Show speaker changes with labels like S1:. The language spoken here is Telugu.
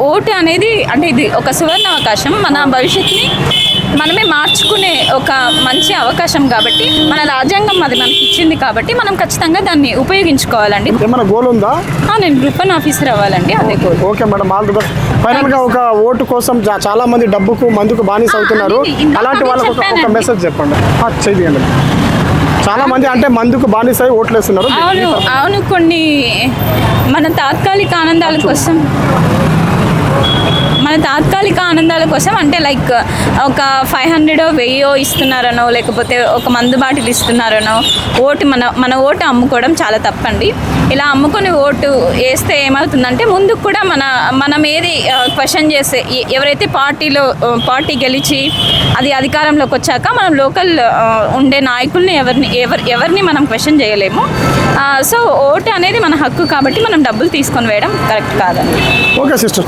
S1: ఓటు అనేది అంటే ఇది ఒక సువర్ణ అవకాశం. మన భవిష్యత్తుని మనమే మార్చుకునే ఒక మంచి అవకాశం కాబట్టి మన రాజ్యాంగం అది మనకి ఇచ్చింది కాబట్టి మనం ఖచ్చితంగా దాన్ని ఉపయోగించుకోవాలండి.
S2: ఏమైనా గోల్ ఉందా?
S1: నేను రూపన్ ఆఫీసర్ అవ్వాలండి, అదే goal.
S2: Okay madam, all the best. Final గా ఒక ఓటు కోసం చాలా మంది డబ్బుకు మందుకు బానిస అవుతున్నారు. అలాంటి వాళ్ళకు ఒక మెసేజ్ చెప్పండి. చేయండి. చాలా మంది అంటే మందుకు బానిస అయి ఓట్లు వేస్తున్నారు.
S1: అవును, కొన్ని మన తాత్కాలిక ఆనందాల కోసం అంటే లైక్ ఒక 500 1000 ఇస్తున్నారనో లేకపోతే ఒక మందు బాటిల్ ఇస్తున్నారనో మన ఓటు అమ్ముకోవడం చాలా తప్పండి. ఇలా అమ్ముకొని ఓటు వేస్తే ఏమవుతుందంటే ముందుకు కూడా మనం ఏది క్వశ్చన్ చేస్తే ఎవరైతే పార్టీ గెలిచి అది అధికారంలోకి వచ్చాక మనం లోకల్ ఉండే నాయకుల్ని ఎవరిని మనం క్వశ్చన్ చేయలేము. సో ఓటు అనేది మన హక్కు కాబట్టి మనం డబ్బులు తీసుకొని వేయడం కరెక్ట్ కాదండి.
S2: Okay sister.